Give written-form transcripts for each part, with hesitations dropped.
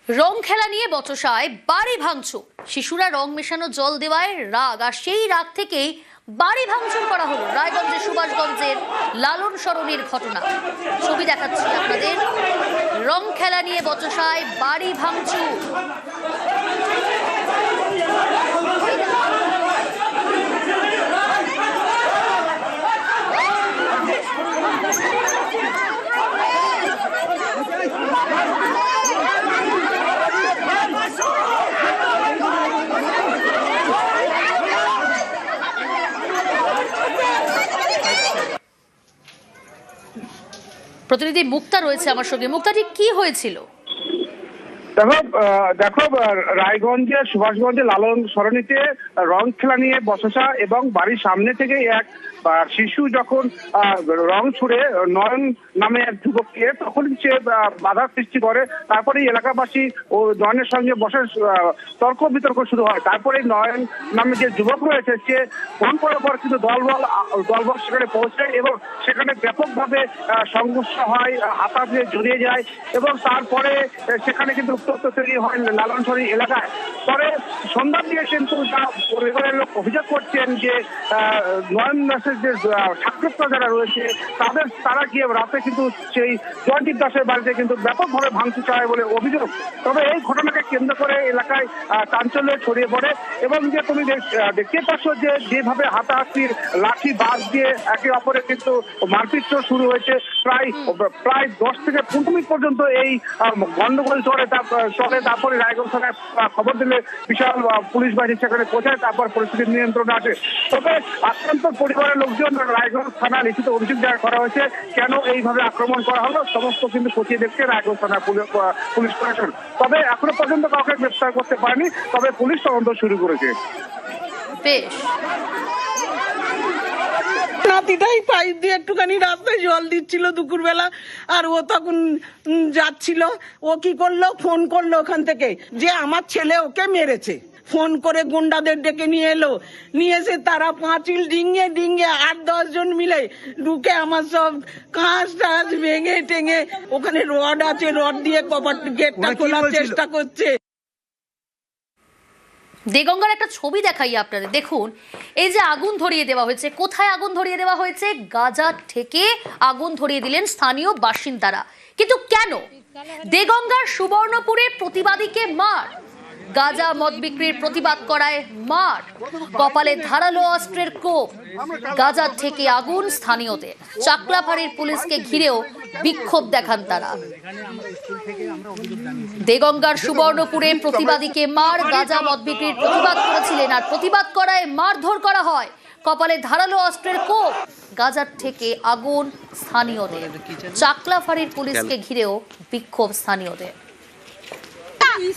রং খেলা নিয়ে বচসায় বাড়ি ভাঙচুর। শিশুরা রং মেশানো জল দেওয়ায় রাগ, আর সেই রাগ থেকেই বাড়ি ভাঙচুর করা হলো। রায়গঞ্জের সুভাষগঞ্জের লালন সরণের ঘটনা ছবি দেখাচ্ছি আপনাদের। রং খেলা নিয়ে বচসায় বাড়ি ভাঙচুর। প্রতিনিধি মুক্তা রয়েছে আমার সঙ্গে। মুক্তা, ঠিক কি হয়েছিল? দেখো রায়গঞ্জের সুভাষগঞ্জের লালন সরণিতে রং খেলা নিয়ে বচসা এবং বাড়ির সামনে থেকে এক শিশু যখন রং ছুড়ে নয়ন নামে এক যুবককে, তখন সে বাধার সৃষ্টি করে। তারপরে এলাকাবাসী ও নয়নের সঙ্গে বসে তর্ক বিতর্ক শুরু হয়। তারপরে নয়ন নামে যে যুবক রয়েছে সে ফোন করার পর কিন্তু দলবল সেখানে পৌঁছায় এবং সেখানে ব্যাপকভাবে সংঘর্ষ হয়, হাতাতে জড়িয়ে যায় এবং তারপরে সেখানে কিন্তু উত্তপ্ত তৈরি হয় লালন সরণি এলাকায়। পরে সন্ধ্যার দিকে কিন্তু পরিবারের লোক অভিযোগ করছেন যে নয়ন দাসের যে ঠাকুরতা যারা রয়েছে তারা গিয়ে রাতে কিন্তু সেই জয়দীপ দাসের বাড়িতে কিন্তু ব্যাপকভাবে ভাঙচুর চালায় বলে অভিযোগ। তবে এই ঘটনাকে কেন্দ্র করে এলাকায় চাঞ্চল্য ছড়িয়ে পড়ে এবং যে তুমি দেখতে পাচ্ছ যে যেভাবে হাতাহাতির লাঠি বাস দিয়ে একে অপরে কিন্তু মারপিট শুরু হয়েছে। প্রায় 10 থেকে 15 মিনিট পর্যন্ত এই গন্ডগোল চলে। তারপরে রায়গঞ্জ থানায় খবর দিলে বিশাল পুলিশ বাহিনী সেখানে পৌঁছায়। তারপর পরিস্থিতি নিয়ন্ত্রণে আসে। তবে আক্রান্ত পরিবারের লোকজন রায়গঞ্জ থানায় লিখিত অভিযোগ দায়ের করা হয়েছে। কেন এইভাবে আক্রমণ করা হলো সমস্ত কিন্তু খতিয়ে দেখছে রায়গঞ্জ থানার পুলিশ প্রশাসন। তবে এখনো পর্যন্ত কাউকে গ্রেফতার করতে পারেনি, তবে পুলিশ তদন্ত শুরু করেছে। বেশ, নাতিটাই পাইপ দিয়ে একটুখানি রাস্তায় জল দিচ্ছিল দুপুরবেলা, আর ও তখন যাচ্ছিল। ও কি করলো, ফোন করলো ওখান থেকে যে আমার ছেলে ওকে মেরেছে। ফোন করে গুন্ডাদের ডেকে নিয়ে এলো। নিয়ে এসে তারা পাঁচিল ডিঙিয়ে 8-10 জন মিলে ঢুকে আমার সব কাঁচ টাচ ভেঙে টেঙে, ওখানে রড আছে, রড দিয়ে কপাট গেটটা খোলার চেষ্টা করছে। দেগঙ্গার একটা ছবি দেখাই আপনাদের। দেখুন, এই যে আগুন ধরিয়ে দেওয়া হয়েছে, কোথায় আগুন ধরিয়ে দেওয়া হয়েছে? গাজা থেকে আগুন ধরিয়ে দিলেন স্থানীয় বাসিন্দারা। কিন্তু কেন? দেগঙ্গার সুবর্ণপুরে প্রতিবাদীকে মার, গাজা মদ বিক্রির প্রতিবাদ করায় মার, কপালে ধারালো অস্ত্রের কোপ। গাজার থেকে আগুন স্থানীয়দের। চাকলাফাড়ির পুলিশকে ঘিরেও বিক্ষোভ দেখান তারা। দেগঙ্গার সুবর্ণপুরে প্রতিবাদীকে মার, গাজা মদ বিক্রির প্রতিবাদ করেছিলেন আর প্রতিবাদ করায় মারধর করা হয়, কপালে ধারালো অস্ত্রের কোপ। গাজার থেকে আগুন স্থানীয়দের। চাকলাফাড়ির পুলিশকে ঘিরেও বিক্ষোভ স্থানীয়দের।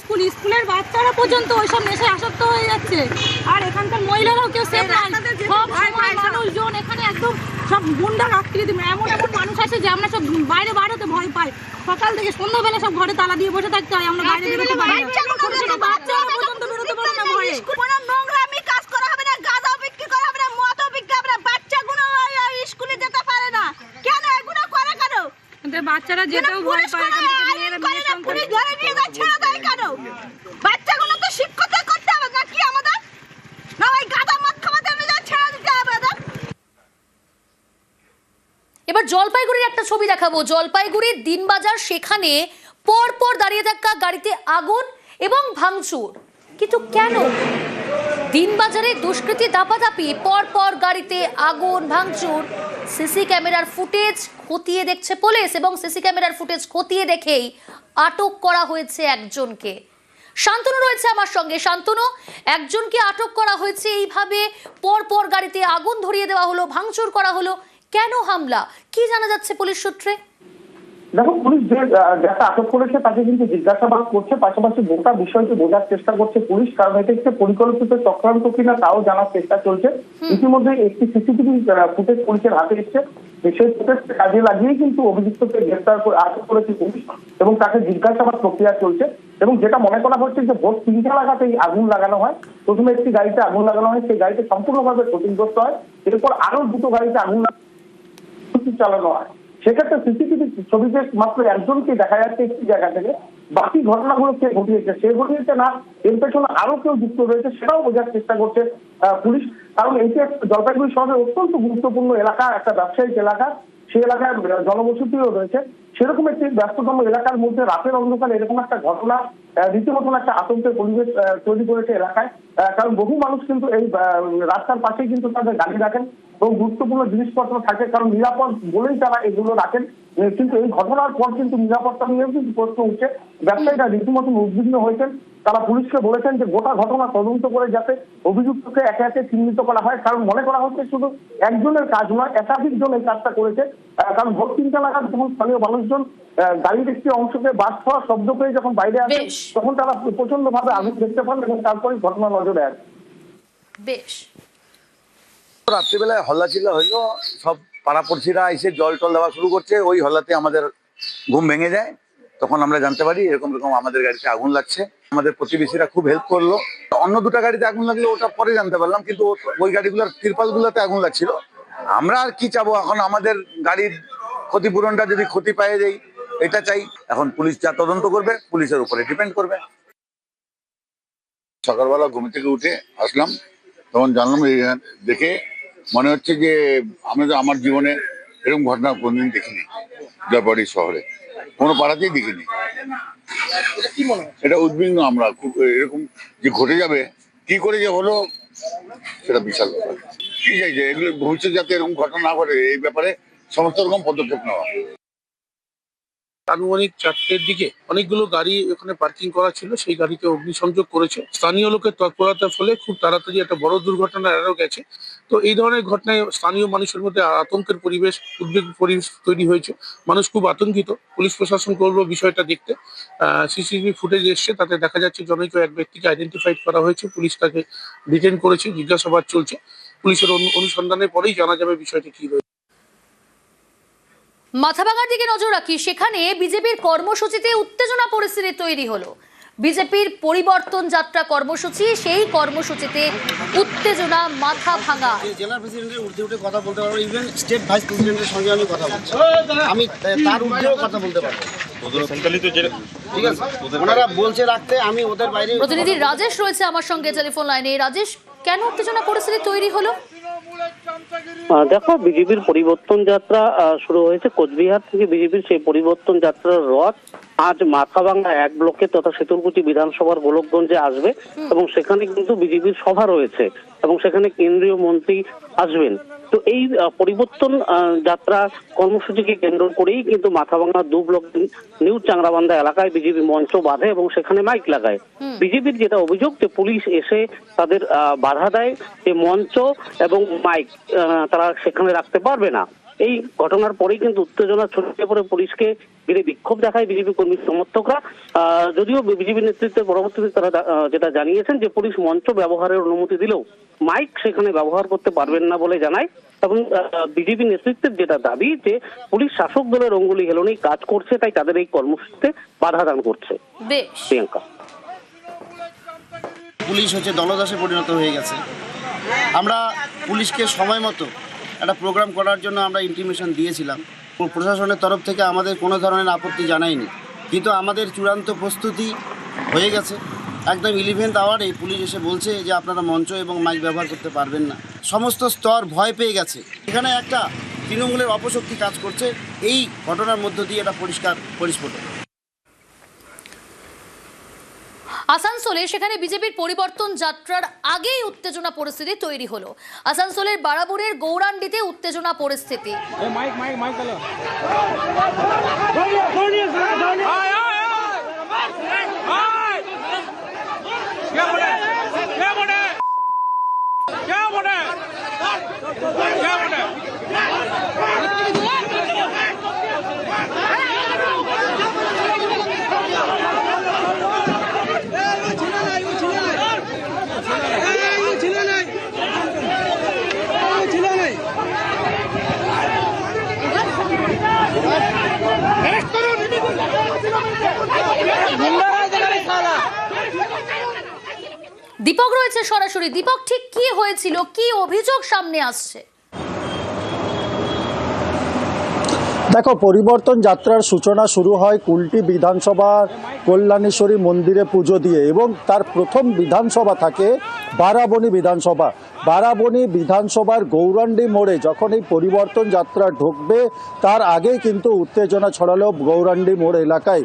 স্কুলের বাচ্চারা পর্যন্ত ওইসব নেশায় আসক্ত হয়ে যাচ্ছে, আর এখানকার মহিলারাও কেউ সেফ নাই। সব মানুষজন এখানে একদম সব গুন্ডার আকৃতি। এমন মানুষ আছে যে আমরা সব বাইরে বেরোতে ভয় পাই। সকাল থেকে সন্ধ্যাবেলা সব ঘরে তালা দিয়ে বসে থাকতে হয়, আমরা বাইরে বেরোতে পারি না। বাচ্চারা পর্যন্ত বেরোতে পারে না ভয়ে। কোনো নোংরামি কাজ করা হবে না, গাঁজা বিক্রি করা হবে না, মদও বিক্রি হবে না। বাচ্চাগুলো স্কুলে যেতে পারে না কেন? এগুলো করে কেন? বাচ্চারা যেতেও ভয় পায়। পুলিশ ধরে নিয়ে যায়, ছেড়ে দেয় কেন? বাচ্চাগুলোকে শিক্ষিত করতে হবে না কি আমাদের? না ওই গাঁজা মদ খাওয়াতে হবে, ছেড়ে দিতে হবে। এবার জলপাইগুড়ির একটা ছবি দেখাবো। জলপাইগুড়ির দিনবাজার, সেখানে পরপর দাঁড়িয়ে থাকা গাড়িতে আগুন এবং ভাঙচুর। কিন্তু কেন? দিনবাজারে দুষ্কৃতী দাপাদাপি, পরপর গাড়িতে আগুন ভাঙচুর। সিসি ক্যামেরার ফুটেজ খতিয়ে দেখছে পুলিশ এবং সিসি ক্যামেরার ফুটেজ খতিয়ে দেখেই আটক করা হয়েছে একজনকে। শান্তনু রয়েছে আমার সঙ্গে। শান্তনু, একজনকে আটক করা হয়েছে। এইভাবে পরপর গাড়িতে আগুন ধরিয়ে দেওয়া হলো, ভাঙচুর করা হলো। কেন হামলা, কি জানা যাচ্ছে পুলিশ সূত্রে? দেখো, পুলিশ যাকে আটক করেছে তাকে কিন্তু জিজ্ঞাসাবাদ করছে, পাশাপাশি গোটা বিষয়টি বোঝার চেষ্টা করছে পুলিশ, কারণ এটা একটি পরিকল্পিত চক্রান্ত কিনা তাও জানার চেষ্টা চলছে। ইতিমধ্যে একটি সিসিটিভি ফুটেজ পুলিশের হাতে এসছে। সেই ফুটেজ কাজে লাগিয়ে কিন্তু অভিযুক্তকে গ্রেফতার করে আটক করেছে পুলিশ এবং তাকে জিজ্ঞাসাবাদ প্রক্রিয়া চলছে। এবং যেটা মনে করা হচ্ছে যে ভোর 3টা লাগাতেই আগুন লাগানো হয়। প্রথমে একটি গাড়িতে আগুন লাগানো হয়, সেই গাড়িতে সম্পূর্ণভাবে ক্ষতিগ্রস্ত হয়। এরপর আরো দুটো গাড়িতে আগুন চালানো হয়। সেক্ষেত্রে সিসিটিভি ছবিতে মাত্র একজনকে দেখা যাচ্ছে একটি জায়গা থেকে, বাকি ঘটনাগুলো কে ঘটিয়েছে, সে ঘটিয়েছে না এর পেছনে আরো কেউ যুক্ত রয়েছে সেটাও বোঝার চেষ্টা করছে পুলিশ। কারণ এটি জলপাইগুড়ি শহরের অত্যন্ত গুরুত্বপূর্ণ এলাকা, একটা ব্যবসায়িক এলাকা, সেই এলাকায় জনবসতিও রয়েছে। সেরকম একটি ব্যস্ততম এলাকার মধ্যে রাতের অন্ধকারে এরকম একটা ঘটনা রীতিমতন একটা আতঙ্কের পরিবেশ তৈরি করেছে এলাকায়। কারণ বহু মানুষ কিন্তু এই রাস্তার পাশেই কিন্তু তাদের গাড়ি রাখেন এবং গুরুত্বপূর্ণ জিনিসপত্র থাকে, কারণ নিরাপদ বলেই তারা এগুলো রাখেন। কিন্তু এই ঘটনার পর কিন্তু নিরাপত্তা নিয়েও কিন্তু প্রশ্ন উঠছে। ব্যবসায়ীরা রীতিমতন উদ্বিগ্ন হয়েছেন। তারা পুলিশকে বলেছেন যে গোটা ঘটনা তদন্ত করে যাতে অভিযুক্তকে একে একে চিহ্নিত করা হয়, কারণ মনে করা হচ্ছে শুধু একজনের কাজ নয়, একাধিক জন এই কাজটা করেছে। কারণ ভোর 3টা নাগাদ যখন স্থানীয় মানুষজন গাড়ির একটি অংশকে বাস হওয়ার শব্দ পেয়ে যখন বাইরে আসে তখন তারা প্রচন্ড ভাবে আগুন দেখতে পান এবং তারপরে ঘটনা নজরে আসে। বেশ, রাত্রিবেলায় হল্লা চিল্লা হইলো, সব পাড়াপড়শিরা এসে জল টল দেওয়া শুরু করছে। ওই হল্লাতে আমাদের ঘুম ভেঙে যায়। তখন আমরা জানতে পারি এরকম আমাদের গাড়িতে আগুন লাগছে। আমাদের প্রতিবেশীরা খুব হেল্প করলো। অন্য দুটো গাড়িতে আগুন লাগলো ওটা পরে জানতে পারলাম, কিন্তু ওই গাড়িগুলোর তিরপাল গুলোতে আগুন লাগছিল। আমরা আর কি চাবো, এখন আমাদের গাড়ির ক্ষতিপূরণটা যদি ক্ষতি পেয়ে যাই এটা চাই। এখন পুলিশ যা তদন্ত করবে পুলিশের উপরে ডিপেন্ড করবে। সকালবেলা ঘুম থেকে উঠে আসলাম, তখন জানলাম দেখে মনে হচ্ছে যে আমার জীবনে এরকম ঘটনা কোনদিন দেখিনি। জলপাইগুড়ি শহরে কোনো পাড়াতেই দেখিনি। এটা উদ্বিগ্ন আমরা খুব, এরকম যে ঘটে যাবে কি করে যে হলো সেটা বিশাল ব্যাপার। কি চাইছে এগুলো ভবিষ্যৎ যাতে এরকম ঘটনা না ঘটে এই ব্যাপারে সমস্ত রকম পদক্ষেপ নেওয়া। আনুমানিক 4টের দিকে অনেকগুলো গাড়ি ওখানে পার্কিং করা ছিল, সেই গাড়িতে অগ্নিসংযোগ করেছে। স্থানীয় লোকের তৎপরতার ফলে খুব তাড়াতাড়ি একটা বড় দুর্ঘটনা এড়ানো গেছে। তো এই ধরনের ঘটনায় স্থানীয় মানুষের মধ্যে আতঙ্কের পরিবেশ, উদ্বেগ পরিবেশ তৈরি হয়েছে। মানুষ খুব আতঙ্কিত। পুলিশ প্রশাসন করলো বিষয়টা দেখতে। সিসিটিভি ফুটেজ এসছে, তাতে দেখা যাচ্ছে জনৈক এক ব্যক্তিকে আইডেন্টিফাইড করা হয়েছে। পুলিশ তাকে ডিটেইন করেছে, জিজ্ঞাসাবাদ চলছে। পুলিশের অনুসন্ধানের পরেই জানা যাবে বিষয়টি কি রয়েছে। মাথাভাঙার দিকে নজর রাখি। সেখানে বিজেপির কর্মসূচিতে উত্তেজনা পরিস্থিতি তৈরি হলো। বিজেপির পরিবর্তন যাত্রা কর্মসূচি, সেই কর্মসূচিতে উত্তেজনা মাথাভাঙা। জেলা প্রেসিডেন্টের ঊর্ধ্বে উঠে কথা বলতে পারবো, ইভেন স্টেট ভাইস প্রেসিডেন্টের সঙ্গে আমি কথা বলছি, আমি তার ঊর্ধ্বেও কথা বলতে পারবো। ঠিক আছে, ওনারা বলছে রাখতে, আমি ওদের বাইরে। প্রতিনিধি রাজেশ রয়েছে আমার সঙ্গে টেলিফোন লাইনে। রাজেশ, কেন উত্তেজনা পরিস্থিতি তৈরি হলো? দেখো, বিজেপির পরিবর্তন যাত্রা শুরু হয়েছে কোচবিহার থেকে। বিজেপির সেই পরিবর্তন যাত্রার রথ আজ মাথাভাঙা 1 ব্লকে তথা শীতলকুচি বিধানসভার গোলকগঞ্জে আসবে এবং সেখানে কিন্তু বিজেপির সভা রয়েছে এবং সেখানে কেন্দ্রীয় মন্ত্রী আসবেন। তো এই পরিবর্তন যাত্রা কর্মসূচিকে কেন্দ্র করেই কিন্তু মাথাভাঙা 2 ব্লক নিউ চাংরাবান্ধা এলাকায় বিজেপি মঞ্চ বাঁধে এবং সেখানে মাইক লাগায়। বিজেপির যেটা অভিযোগ যে পুলিশ এসে তাদের বাধা দেয়, যে মঞ্চ এবং মাইক তারা সেখানে রাখতে পারবে না। এই ঘটনার পরেই কিন্তু উত্তেজনা ছড়িয়ে পড়ে, পুলিশকে ঘিরে বিক্ষোভ দেখায় বিজেপি কর্মী সমর্থকরা। যদিও বিজেপি নেতৃত্বের পরবর্তীতে তারা যেটা জানিয়েছেন যে পুলিশ মঞ্চ ব্যবহারের অনুমতি দিলেও মাইক সেখানে ব্যবহার করতে পারবেন না বলে জানায়। এবং বিজেপি নেতৃত্বের যেটা দাবি যে পুলিশ শাসক দলের অঙ্গুলি হেলনেই কাজ করছে, তাই তাদের এই কর্মসূচিতে বাধা দান করছে। প্রিয়াঙ্কা, পুলিশ হচ্ছে দলদাসে পরিণত হয়ে গেছে। আমরা পুলিশকে সময় মতো একটা প্রোগ্রাম করার জন্য আমরা ইন্টিমেশন দিয়েছিলাম। প্রশাসনের তরফ থেকে আমাদের কোনো ধরনের আপত্তি জানায়নি, কিন্তু আমাদের চূড়ান্ত প্রস্তুতি হয়ে গেছে। একদম 11th আওয়ারে পুলিশ এসে বলছে যে আপনারা মঞ্চ এবং মাইক ব্যবহার করতে পারবেন না। সমস্ত স্তর ভয় পেয়ে গেছে। এখানে একটা তৃণমূলের অপশক্তি কাজ করছে। এই ঘটনার মধ্য দিয়ে এটা পরিস্ফুট। আসানসোলে সেখানে বিজেপির পরিবর্তন যাত্রার আগেই উত্তেজনা পরিস্থিতি তৈরি হলো। আসানসোলের বারাবুরের গৌরান্ডিতে উত্তেজনা পরিস্থিতি। দীপক রয়েছে সরাসরি। দীপক, ঠিক কি হয়েছিল, কি অভিযোগ সামনে আসছে? দেখো, পরিবর্তন যাত্রার সূচনা শুরু হয় কুলটি বিধানসভার কল্যাণেশ্বরী মন্দিরে পুজো দিয়ে এবং তার প্রথম বিধানসভা থাকে বারাবণী বিধানসভা। বারাবণী বিধানসভার গৌরাণ্ডি মোড়ে যখন এই পরিবর্তন যাত্রা ঢুকবে তার আগেই কিন্তু উত্তেজনা ছড়ালো গৌরাণ্ডি মোড় এলাকায়।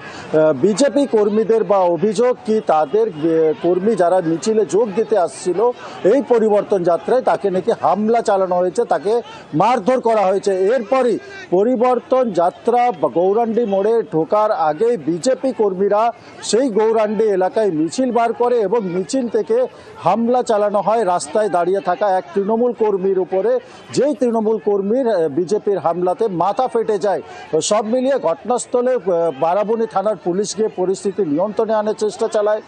বিজেপি কর্মীদের বা অভিযোগ কি তাদের কর্মী যারা মিছিলে যোগ দিতে আসছিল এই পরিবর্তন যাত্রায় তাকে নাকি হামলা চালানো হয়েছে, তাকে মারধর করা হয়েছে। এরপরই পরিবর্তন যাত্রা গৌরাণ্ডি মোড়ে ঢোকার আগে বিজেপি কর্মীরা সেই গৌরাণ্ডি এলাকায় মিছিল বার করে এবং মিছিল থেকে হামলা চালানো হয় রাস্তায় দাঁড়িয়ে থাকা এক তৃণমূল কর্মীর উপরে, যেই তৃণমূল কর্মীর বিজেপির হামলাতে মাথা ফেটে যায়। সব মিলিয়ে ঘটনাস্থলে বারাবণী থানার পুলিশ গিয়ে পরিস্থিতি নিয়ন্ত্রণে আনার চেষ্টা চালায়।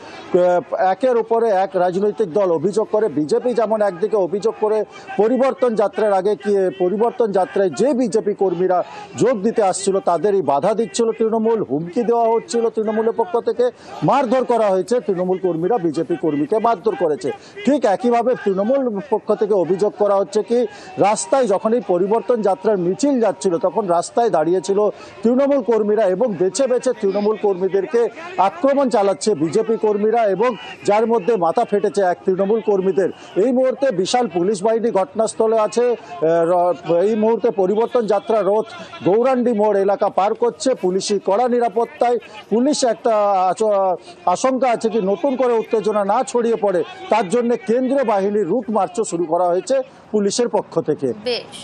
একের উপরে এক রাজনৈতিক দল অভিযোগ করে, বিজেপি যেমন একদিকে অভিযোগ করে পরিবর্তন যাত্রার আগে কি পরিবর্তন যাত্রায় যে বিজেপি কর্মীরা যোগ দিতে আসছিল তাদেরই বাধা দিচ্ছিল তৃণমূল, হুমকি দেওয়া হচ্ছিল তৃণমূলের পক্ষ থেকে, মারধর করা হয়েছে, তৃণমূল কর্মীরা বিজেপি কর্মীকে মারধর করেছে। ঠিক একইভাবে তৃণমূল পক্ষ থেকে অভিযোগ করা হচ্ছে কি রাস্তায় যখন এই পরিবর্তন যাত্রার মিছিল যাচ্ছিল তখন রাস্তায় দাঁড়িয়েছিল তৃণমূল কর্মীরা এবং বেছে বেছে তৃণমূল কর্মীদেরকে আক্রমণ চালাচ্ছে বিজেপি কর্মীরা এবং যার মধ্যে মাথা ফেটেছে এক তৃণমূল কর্মীদের। এই মুহূর্তে বিশাল পুলিশ বাহিনী ঘটনাস্থলে আছে। এই মুহূর্তে পরিবর্তন যাত্রা রথ গৌরাণ্ডি মোড় এলাকা পার করছে, পুলিশি কড়া নিরাপত্তায়। পুলিশ একটা আশঙ্কা আছে কি নতুন করে উত্তেজনা না ছড়িয়ে পড়ে তার জন্য কেন্দ্রীয় বাহিনীর রুট মার্চও শুরু করা হয়েছে পুলিশের পক্ষ থেকে। বেশ